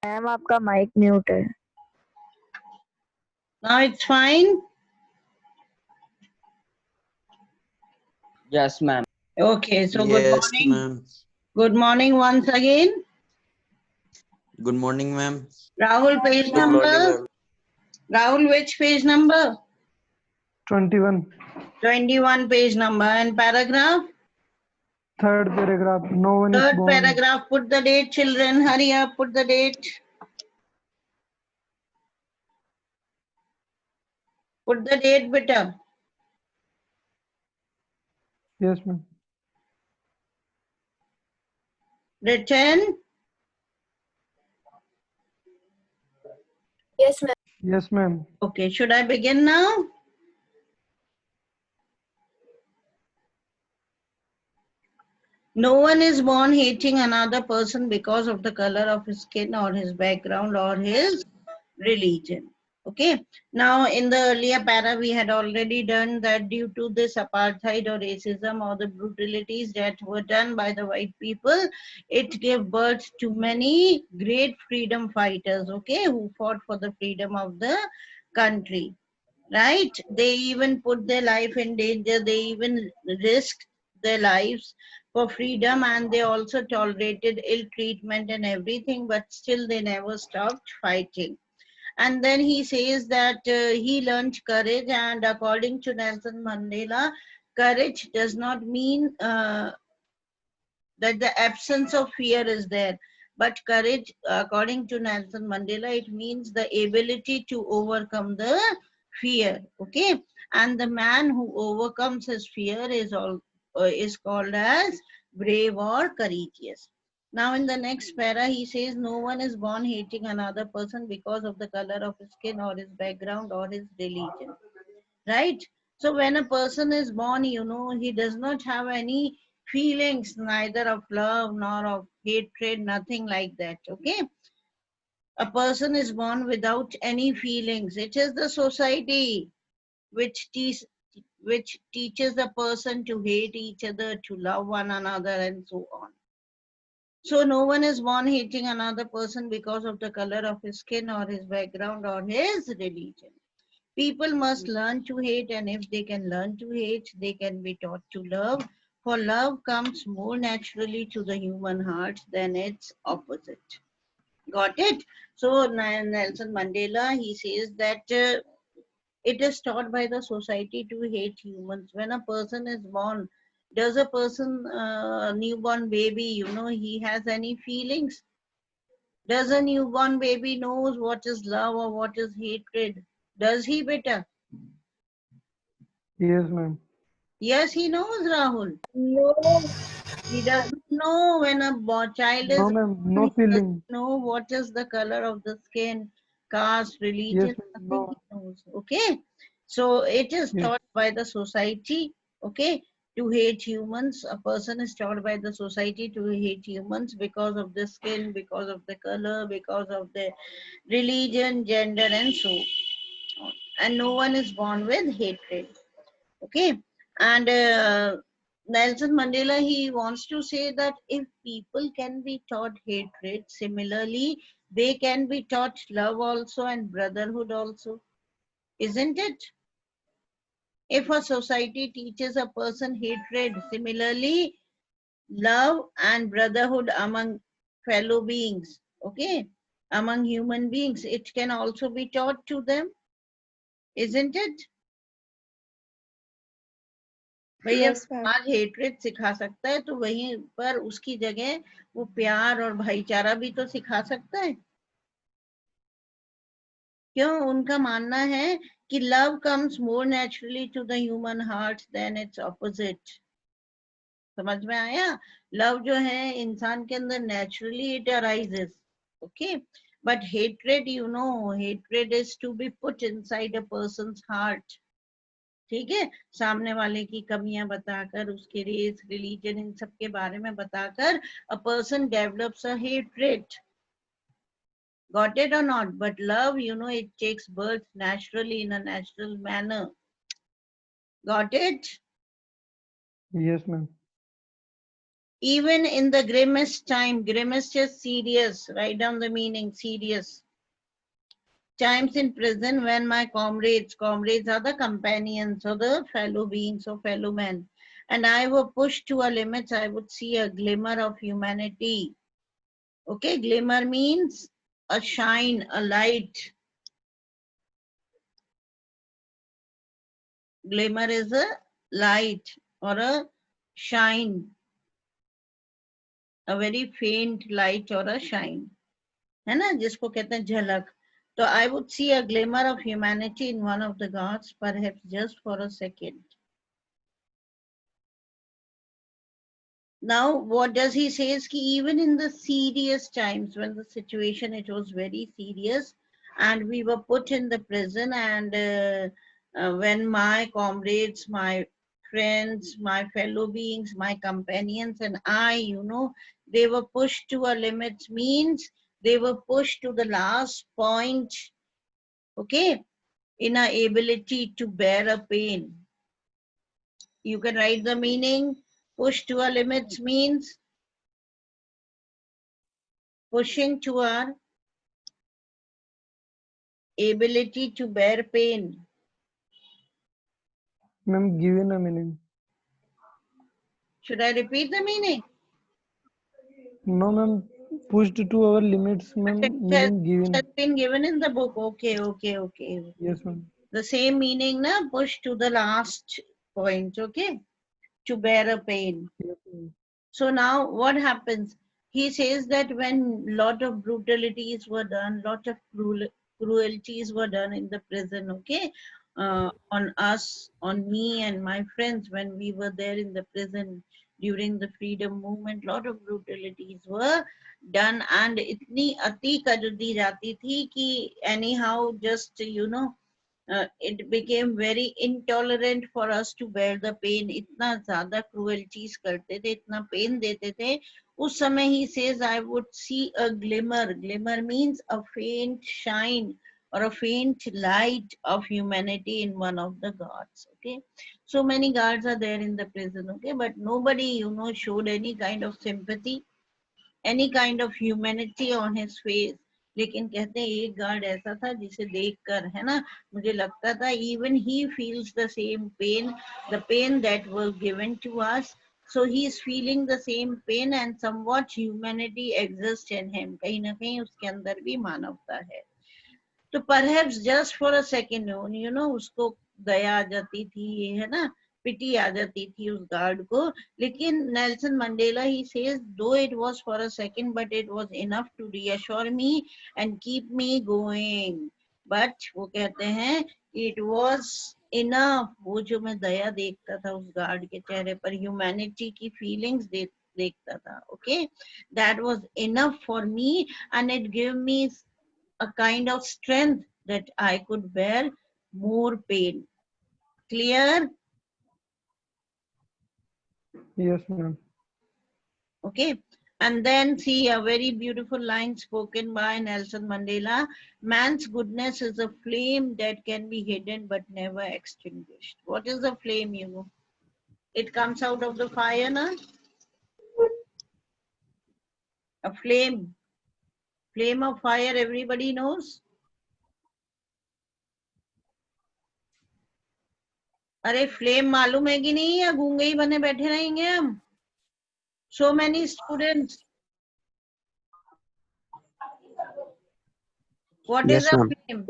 Ma'am आपका mic mute है। Now it's fine. Yes, ma'am. Okay, so good Yes, morning. ma'am. Good morning once again. Good morning, ma'am. Rahul, page Good morning, number. ma'am. Rahul, which page number? 21. 21 page number. And paragraph? Third paragraph. No one is Third born. paragraph. Put the date, children. Hurry up. Put the date. Put the date, beta. Yes, ma'am. Written. Yes, ma'am. Yes, ma'am. Okay, should I begin now? No one is born hating another person because of the color of his skin or his background or his religion. Okay, now in the earlier para we had already done that due to this apartheid or racism or the brutalities that were done by the white people, it gave birth to many great freedom fighters, okay, who fought for the freedom of the country, right? They even put their life in danger, they even risked their lives for freedom, and they also tolerated ill treatment and everything, but still they never stopped fighting. And then he says that he learned courage, and according to Nelson Mandela, courage does not mean that the absence of fear is there, but courage, according to Nelson Mandela, it means the ability to overcome the fear, okay? And the man who overcomes his fear is called as brave or courageous. Now in the next para, he says, no one is born hating another person because of the color of his skin or his background or his religion, right? So when a person is born, you know, he does not have any feelings, neither of love nor of hatred, nothing like that, okay? A person is born without any feelings. It is the society which teaches a person to hate each other, to love one another, and so on. So no one is born hating another person because of the color of his skin or his background or his religion. People must learn to hate, and if they can learn to hate, they can be taught to love. For love comes more naturally to the human heart than its opposite. Got it? So Nelson Mandela, he says that it is taught by the society to hate humans. When a person is born, does a person, newborn baby, you know, he has any feelings? Does a newborn baby knows what is love or what is hatred? Does he, beta? Yes, ma'am. Yes, he knows, Rahul. No. He doesn't know when a child is No, ma'am. born, No he feeling. doesn't know what is the color of the skin, caste, Yes, religion, ma'am. nothing No. he knows. Okay. So it is Yes. taught by the society, okay, to hate humans. A person is taught by the society to hate humans because of the skin, because of the color, because of the religion, gender, and so on. And no one is born with hatred. Okay. And Nelson Mandela, he wants to say that if people can be taught hatred, similarly they can be taught love also and brotherhood also, isn't it? If a society teaches a person hatred, similarly love and brotherhood among fellow beings, okay, among human beings, it can also be taught to them, isn't it? भाई जब Yes, ma'am. समाज hatred सिखा सकता है तो वहीं पर उसकी जगह वो प्यार और भाईचारा भी तो सिखा सकता है। क्यों? उनका मानना है कि love comes more naturally to the human heart than its opposite. समझ में आया? लव जो है इंसान के अंदर naturally it arises, okay, but hatred, you know, hatred is to be put inside a person's heart. ठीक है, सामने वाले की कमियां बताकर, उसके रेस, रिलीजन, इन सब के बारे में बताकर a person develops a hatred. Got it or not? But love, you know, it takes birth naturally in a natural manner. Got it? Yes, ma'am. Even in the grimmest time, grimmest is serious, write down the meaning, serious. Times in prison when my comrades are the companions or the fellow beings or fellow men, and I were pushed to a limit, I would see a glimmer of humanity. Okay, glimmer means a shine, a light. Glimmer is a light or a shine, a very faint light or a shine. है ना, जिसको कहते हैं झलक. So I would see a glimmer of humanity in one of the gods, perhaps just for a second. Now, what does he say is that even in the serious times, when the situation, it was very serious, and we were put in the prison, and when my comrades, my friends, my fellow beings, my companions, and I, they were pushed to a limit, means they were pushed to the last point, okay, in our ability to bear a pain. You can write the meaning. Push to a limit means pushing to our ability to bear pain. Ma'am, given a meaning. Should I repeat the meaning? No, ma'am. Pushed to our limits, ma'am. It Meaning given. has been given in the book. Okay. Yes, ma'am. The same meaning, na, push to the last point, okay? To bear a pain. Yes, ma'am. So now what happens? He says that when lot of brutalities were done, lot of cruelties were done in the prison, okay? On us, on me and my friends, when we were there in the prison during the freedom movement, lot of brutalities were done, and itni ati kar di jati thi ki anyhow just, it became very intolerant for us to bear the pain. इतना ज़्यादा cruelties करते थे, इतना pain देते थे. उस समय he says, I would see a glimmer. Glimmer means a faint shine or a faint light of humanity in one of the gods. Okay, so many guards are there in the prison. Okay, but nobody, showed any kind of sympathy, any kind of humanity on his face. लेकिन कहते हैं एक guard ऐसा था जिसे देखकर, है ना, मुझे लगता था even he feels the same pain, the pain that was given to us, so he is feeling the same pain and somewhat humanity exists in him. कहीं ना कहीं उसके अंदर भी मानवता है. तो perhaps just for a second, उसको दया आ जाती थी, है ना, पिटी आ जाती थी उस गार्ड को. लेकिन Nelson Mandela, he says, though it was for a second, but it was enough to reassure me and keep me going. But वो कहते हैं it was enough. वो जो मैं दया देखता था उस गार्ड के चेहरे पर, ह्यूमैनिटी की फीलिंग्स देखता था, okay, that was enough for me, and it gave me a kind of strength that I could bear more pain. Clear? Yes, ma'am. Okay. And then see a very beautiful line spoken by Nelson Mandela. Man's goodness is a flame that can be hidden but never extinguished. What is a flame, It comes out of the fire, na? A flame. Flame of fire, everybody knows. अरे flame मालूम है कि नहीं, या गूंगे ही बने बैठे रहेंगे हम? So many students. What is Yes, a ma'am. flame?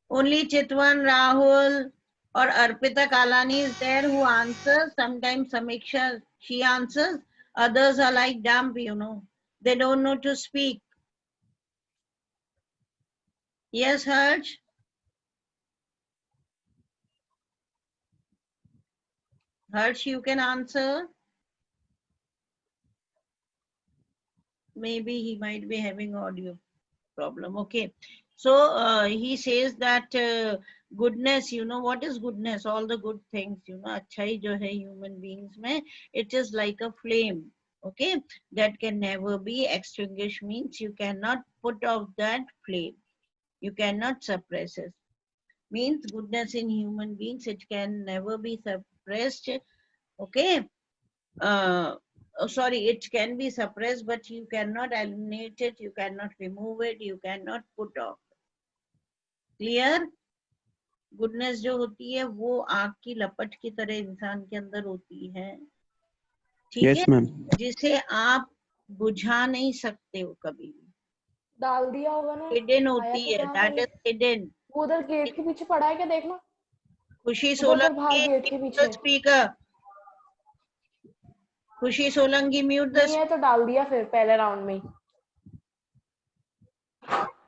Only Chitwan, Rahul or Arpita Kalani is there who answers. Sometimes Samiksha, she answers. Others are like dumb, They don't know to speak. Yes, Harsh? Harsh, you can answer. Maybe he might be having audio problem. Okay. So he says that goodness, what is goodness? All the good things, अच्छाई जो है human beings में, it is like a flame, okay, that can never be extinguished, means you cannot put off that flame, you cannot suppress it. Means goodness in human beings, it can never be suppressed, okay. sorry, it can be suppressed, but you cannot eliminate it, you cannot remove it, you cannot put off. Clear? Goodness जो होती है वो आग की लपट की तरह इंसान के अंदर होती है, ठीक Yes, है, ma'am. जिसे आप बुझा नहीं सकते हो कभी भी, डाल दिया होगा ना, हिडन आया होती तो है, कहाँ दैट था ये? Is hidden. वो उधर गेट के पीछे पड़ा है क्या, देखना खुशी उधर भाग सोलंकी गेट के म्यूट पीछे. The speaker. खुशी सोलंकी म्यूट द नहीं है तो डाल दिया फिर पहले राउंड में ही.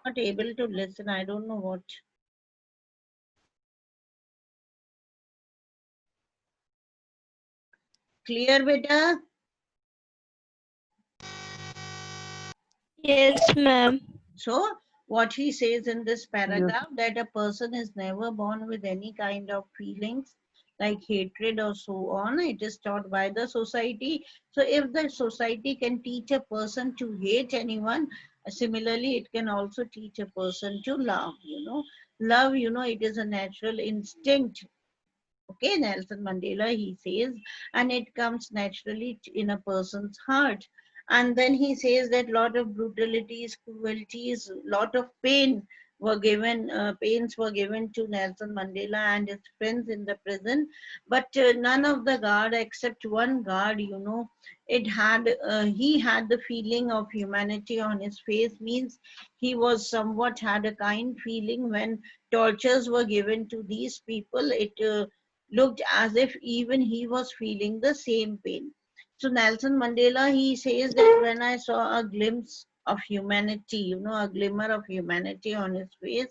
not able to listen, I don't know what. Clear beta? Yes, ma'am. So what he says in this Yes. paragraph, that a person is never born with any kind of feelings like hatred or so on. It is taught by the society. So if the society can teach a person to hate anyone, similarly it can also teach a person to love. Love, it is a natural instinct. Okay, Nelson Mandela, he says, and it comes naturally in a person's heart. And then he says that lot of brutalities, cruelties, lot of pains were given to Nelson Mandela and his friends in the prison, but none of the guard except one guard, he had the feeling of humanity on his face, means he was somewhat had a kind feeling when tortures were given to these people. It looked as if even he was feeling the same pain. So Nelson Mandela, he says that when I saw a glimpse of humanity, a glimmer of humanity on his face,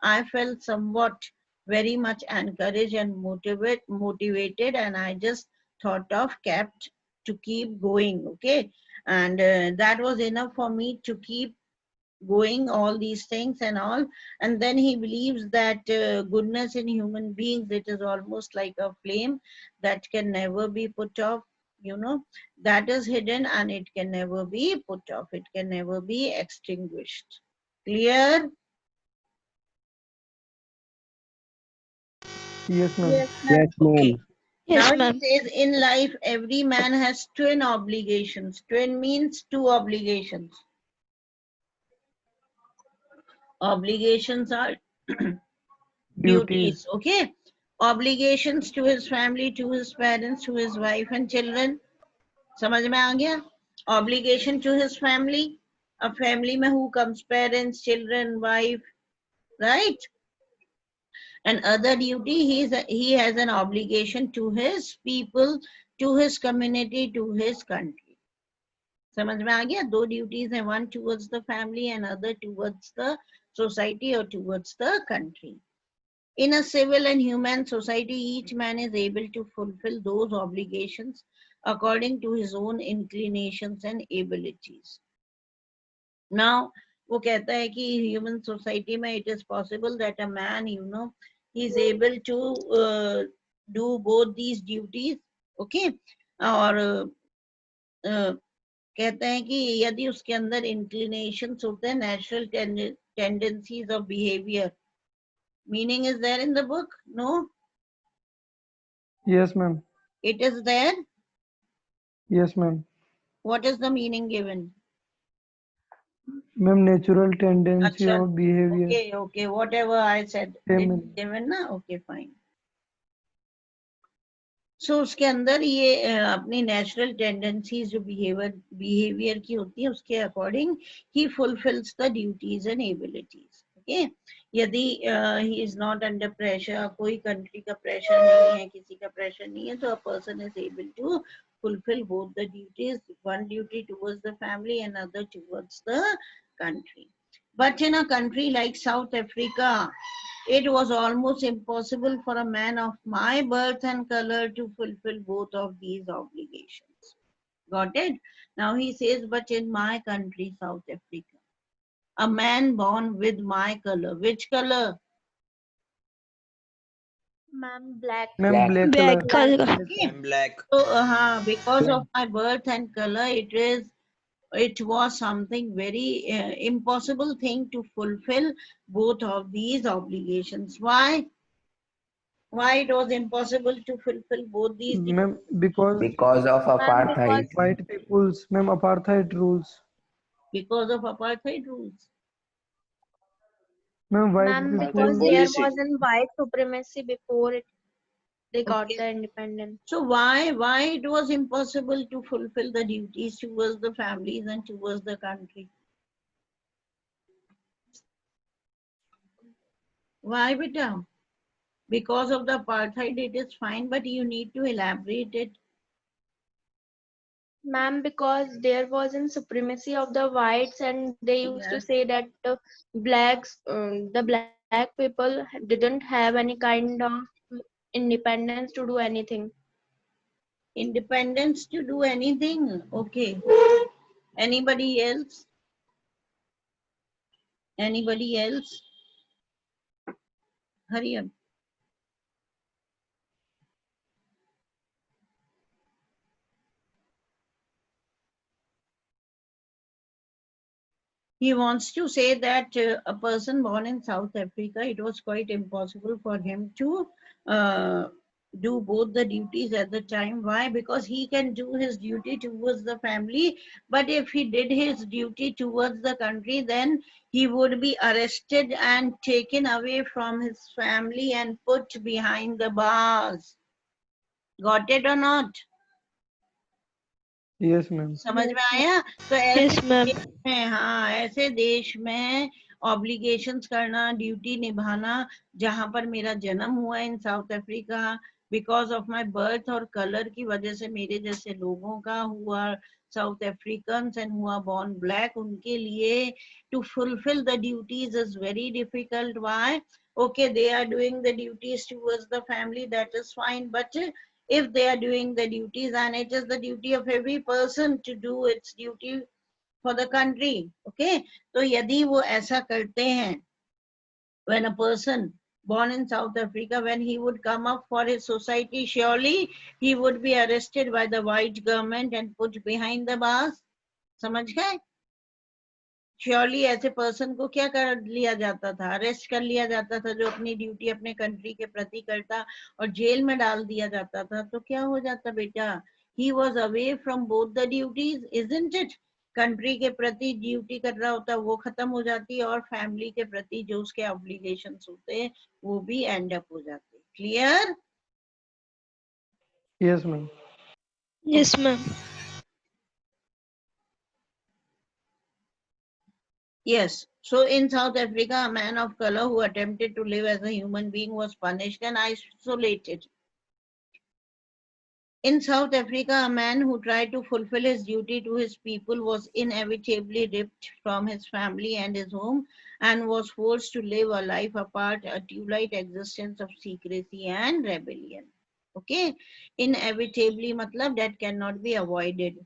I felt somewhat very much encouraged and motivated, and I just thought of to keep going, okay? And that was enough for me to keep going all these things and all. And then he believes that goodness in human beings, it is almost like a flame that can never be put off, that is hidden and it can never be put off, it can never be extinguished. Clear? Yes, ma'am. Yes, Yes, Okay. ma'am. Yes, Now ma'am. he says in life every man has twin obligations. Twin means two obligations. Obligations are duties, okay? Obligations to his family, to his parents, to his wife and children. समझ में आ गया? Obligation to his family. A family में who comes? Parents, children, wife, right? And other duty, he has an obligation to his people, to his community, to his country. समझ में आ गया? दो duties हैं, one towards the family and other towards the society or towards the country. In a civil and human society, each man is able to fulfill those obligations according to his own inclinations and abilities. Now, वो कहता है कि human society में it is possible that a man, he is able to do both these duties, okay? और कहते हैं कि यदि उसके अंदर inclinations होते हैं, natural tendencies of behavior. Meaning is there in the book? No? Yes, ma'am. It is there? Yes, ma'am. What is the meaning given? Ma'am, natural tendency Acha, of behavior. okay, whatever I said. Feminine. Given na? Okay, fine. So उसके अंदर ये अपनी natural tendencies जो behavior की होती है उसके according he fulfills the duties and abilities. Okay? यदि he is not under pressure, कोई country का pressure नहीं है, किसी का pressure नहीं है, तो a person is able to fulfill both the duties, one duty towards the family and other towards the country. But in a country like South Africa, it was almost impossible for a man of my birth and color to fulfill both of these obligations. Got it? Now he says, but in my country, South Africa, a man born with my color. Which color? Ma'am, black. Ma'am, black Black color. color. Okay. I'm black. So because of my birth and color, it was something very impossible thing to fulfill both of these obligations. Why? Why it was impossible to fulfill both these duties? Ma'am, because Because of Ma'am, because apartheid. white people's, ma'am, apartheid rules. Because of apartheid rules. Ma'am, white ma'am, Content because people. there policy. wasn't white supremacy before they got Okay. the independence. So why it was impossible to fulfill the duties towards the families and towards the country? Why, beta? Because of the apartheid, it is fine, but you need to elaborate it. Ma'am, because there wasn't supremacy of the whites, and they used to Yes. say that the black people didn't have any kind of independence to do anything. Independence to do anything. Okay. Anybody else? Anybody else? Hurry up. He wants to say that a person born in South Africa, it was quite impossible for him to uh, do both the duties at the time. Why? Because he can do his duty towards the family, but if he did his duty towards the country, then he would be arrested and taken away from his family and put behind the bars. Got it or not? Yes, ma'am. समझ में आया? तो ऐसे Yes, ma'am. देश में, हाँ, ऐसे देश में ऑब्लिगेशंस करना, ड्यूटी निभाना, जहां पर मेरा जन्म हुआ in South Africa, because of my birth और कलर की वजह से मेरे जैसे लोगों का हुआ साउथ अफ्रीकन एंड हुआ बॉर्न ब्लैक, उनके लिए to fulfil the duties is very difficult. Why? Okay, they are doing the duties towards the family, that is fine, but if they are doing the duties, and it is the duty of every person to do its duty for the country. Okay, तो यदि वो ऐसा करते हैं, when a person born in South Africa, when he would come up for his society, surely he would be arrested by the white government and put behind the bars. समझ गए? Surely ऐसे person को क्या कर लिया जाता था? Arrest कर लिया जाता था, जो अपनी ड्यूटी अपने कंट्री के प्रति करता, और जेल में डाल दिया जाता था. तो क्या हो जाता बेटा? He was away from both the duties, isn't it? Country के प्रति ड्यूटी कर रहा होता, वो खत्म हो जाती, और फैमिली के प्रति जो उसके ऑब्लिगेशंस होते वो भी एंड अप हो जाते. Clear? Yes, ma'am. Yes, ma'am. Yes. So in South Africa, a man of color who attempted to live as a human being was punished and isolated. In South Africa, a man who tried to fulfill his duty to his people was inevitably ripped from his family and his home and was forced to live a life apart, a twilight existence of secrecy and rebellion. Okay? Inevitably, matlab that cannot be avoided.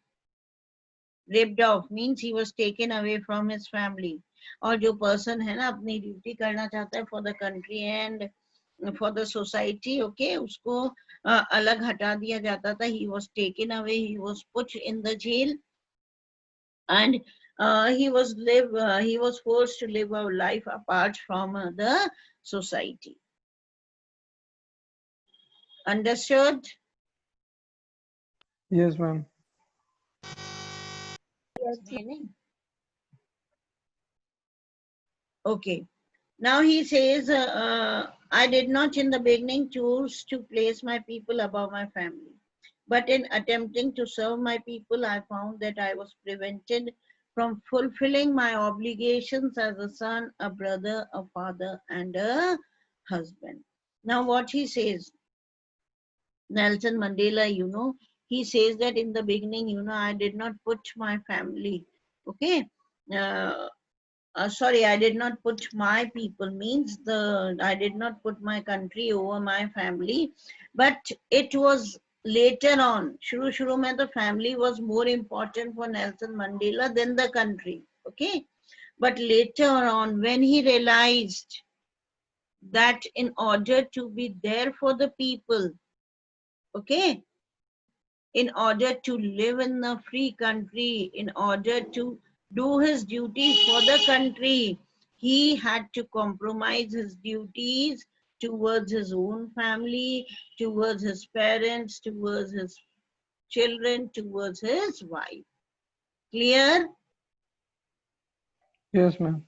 Ripped off means he was taken away from his family. और जो person है ना अपनी duty करना चाहता है for the country and for the society, okay, उसको अलग हटा दिया जाता था. He was taken away, he was put in the jail, and he was forced to live a life apart from the society. Understood? Yes, ma'am. Okay. Now he says, I did not in the beginning choose to place my people above my family. But in attempting to serve my people, I found that I was prevented from fulfilling my obligations as a son, a brother, a father, and a husband. Now what he says, Nelson Mandela, he says that in the beginning, I did not put my family, okay? Sorry, I did not put my people, means I did not put my country over my family, but it was later on. Shuru mein the family was more important for Nelson Mandela than the country, okay? But later on, when he realized that in order to be there for the people, okay, in order to live in a free country, in order to do his duties for the country, he had to compromise his duties towards his own family, towards his parents, towards his children, towards his wife. Clear? Yes, ma'am.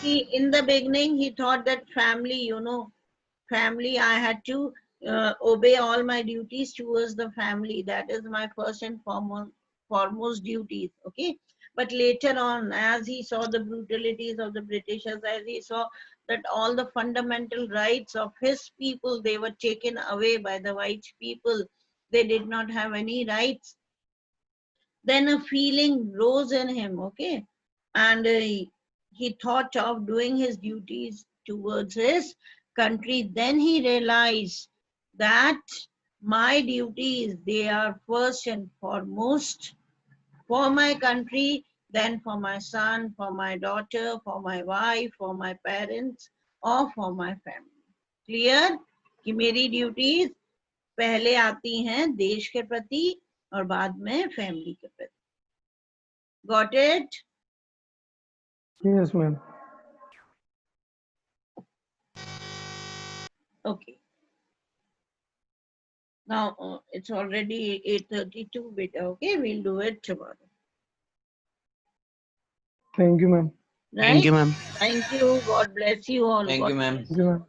In the beginning, he thought that family, family, I had to obey all my duties towards the family. That is my first and foremost duties. Okay. But later on, as he saw the brutalities of the Britishers, as he saw that all the fundamental rights of his people, they were taken away by the white people. They did not have any rights. Then a feeling rose in him, okay? And he thought of doing his duties towards his country. Then he realized that my duties, they are first and foremost for my country, then for my son, for my daughter, for my wife, for my parents, or for my family. Clear? कि मेरी duties पहले आती हैं देश के प्रति और बाद में फैमिली के प्रति. Got it? Yes, ma'am. Okay. Now it's already 8:32 beta. Okay, we'll do it tomorrow. Thank you, ma'am. Right? Thank you, ma'am. Thank you. God bless you all. Thank you, ma'am. Thank you, ma'am.